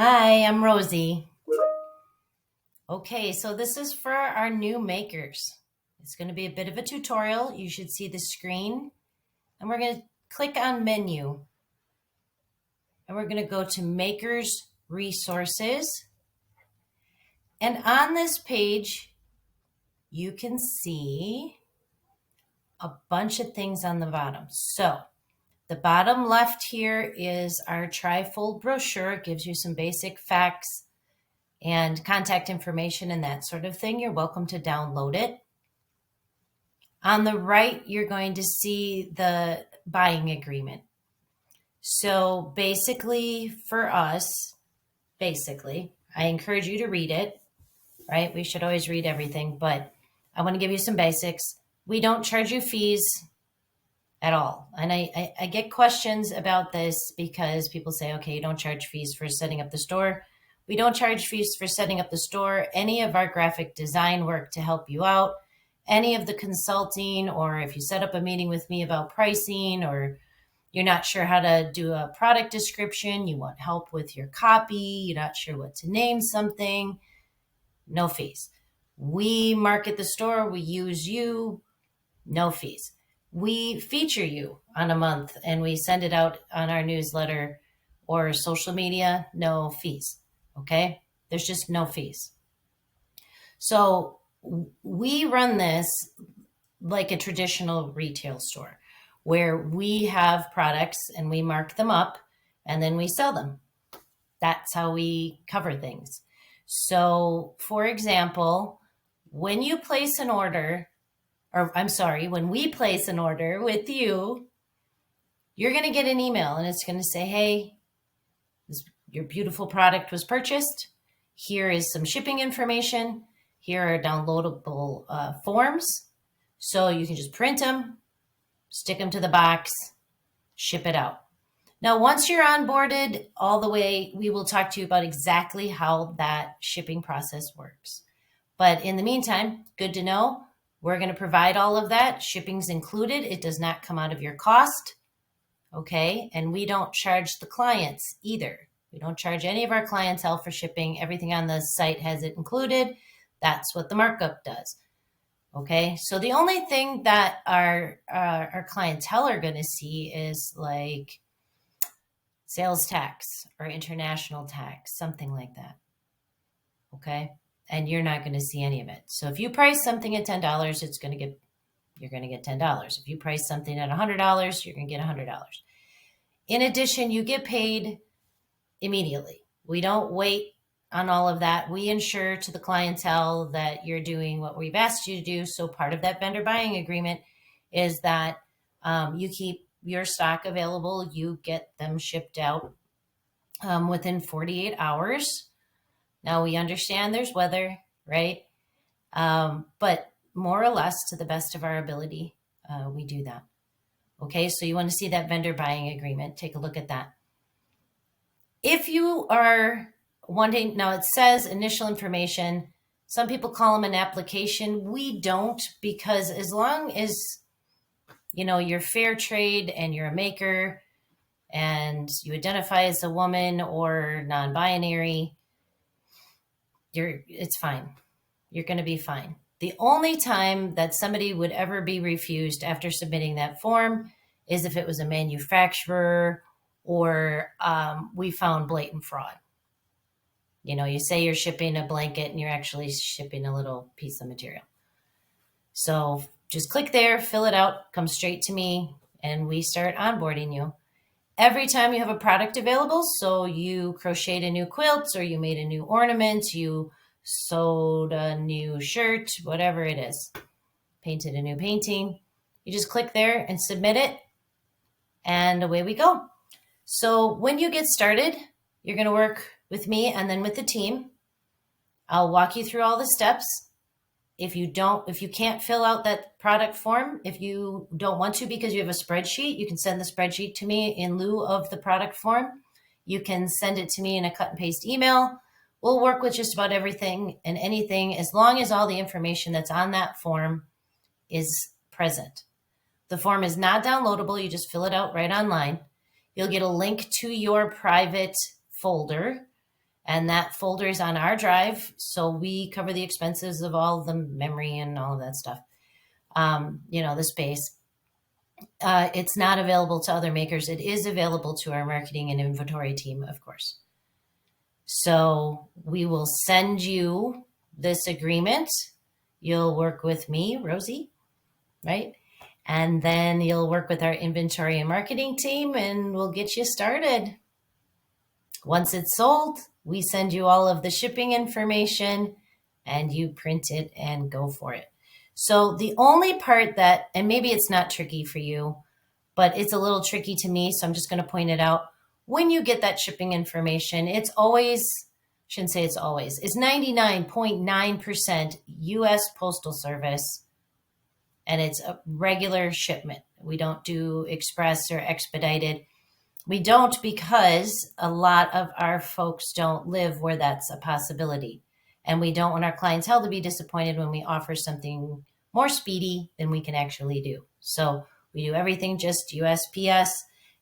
Hi, I'm Rosie. Okay, so this is for our new makers. It's going to be a bit of a tutorial. You should see the screen, and we're going to click on menu, and we're going to go to Makers Resources. And on this page, you can see a bunch of things on the bottom. So the bottom left here is our trifold brochure. It gives you some basic facts and contact information and that sort of thing. You're welcome to download it. On the right, you're going to see the buying agreement. So basically for us, I encourage you to read it, right? We should always read everything, but I want to give you some basics. We don't charge you fees at all. And I get questions about this because people say, okay, you don't charge fees for setting up the store. We don't charge fees for setting up the store. Any of our graphic design work to help you out, any of the consulting, or if you set up a meeting with me about pricing, or you're not sure how to do a product description, you want help with your copy, you're not sure what to name something, no fees. We market the store, we use you, no fees. We feature you on a month and we send it out on our newsletter or social media, no fees. Okay? There's just no fees. So we run this like a traditional retail store where we have products and we mark them up and then we sell them. That's how we cover things. So, for example, when you place an order, when we place an order with you, you're going to get an email and it's going to say, hey, your beautiful product was purchased. Here is some shipping information. Here are downloadable forms. So you can just print them, stick them to the box, ship it out. Now, once you're onboarded all the way, we will talk to you about exactly how that shipping process works. But in the meantime, good to know, we're going to provide all of that. Shipping's included. It does not come out of your cost. Okay. And we don't charge the clients either. We don't charge any of our clientele for shipping. Everything on the site has it included. That's what the markup does. Okay. So the only thing that our clientele are going to see is like sales tax or international tax, something like that. Okay. And you're not going to see any of it. So if you price something at $10, you're going to get $10. If you price something at $100, you're going to get $100. In addition, you get paid immediately. We don't wait on all of that. We ensure to the clientele that you're doing what we've asked you to do. So part of that vendor buying agreement is that you keep your stock available. You get them shipped out within 48 hours. Now, we understand there's weather, right? But more or less, to the best of our ability, we do that. Okay, so you want to see that vendor buying agreement. Take a look at that. If you are wanting, now it says initial information. Some people call them an application. We don't, because as long as, you're fair trade and you're a maker and you identify as a woman or non-binary, it's fine. You're going to be fine. The only time that somebody would ever be refused after submitting that form is if it was a manufacturer or we found blatant fraud. You say you're shipping a blanket and you're actually shipping a little piece of material. So just click there, fill it out, come straight to me, and we start onboarding you. Every time you have a product available, so you crocheted a new quilt or you made a new ornament, you sewed a new shirt, whatever it is, painted a new painting, you just click there and submit it, and away we go. So when you get started, you're going to work with me and then with the team. I'll walk you through all the steps. If you can't fill out that product form, if you don't want to because you have a spreadsheet, you can send the spreadsheet to me in lieu of the product form. You can send it to me in a cut and paste email. We'll work with just about everything and anything as long as all the information that's on that form is present. The form is not downloadable. You just fill it out right online. You'll get a link to your private folder. and that folder is on our drive. So we cover the expenses of all the memory and all of that stuff. The space. It's not available to other makers. It is available to our marketing and inventory team, of course. So we will send you this agreement. You'll work with me, Rosie, right? And then you'll work with our inventory and marketing team, and we'll get you started. Once it's sold, we send you all of the shipping information and you print it and go for it. So the only part that, and maybe it's not tricky for you, but it's a little tricky to me, so I'm just going to point it out. When you get that shipping information, it's always, shouldn't say it's always, it's 99.9% US Postal Service, and it's a regular shipment. We don't do express or expedited. We don't, because a lot of our folks don't live where that's a possibility. And we don't want our clientele to be disappointed when we offer something more speedy than we can actually do. So we do everything just USPS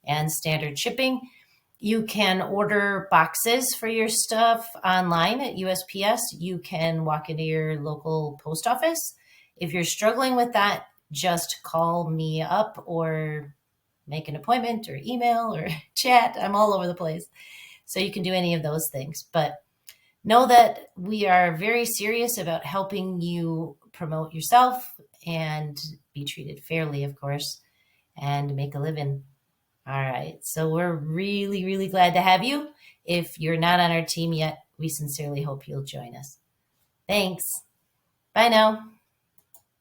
and standard shipping. You can order boxes for your stuff online at USPS. You can walk into your local post office. If you're struggling with that, just call me up or make an appointment or email or chat. I'm all over the place. So you can do any of those things. But know that we are very serious about helping you promote yourself and be treated fairly, of course, and make a living. All right. So we're really, really glad to have you. If you're not on our team yet, we sincerely hope you'll join us. Thanks. Bye now.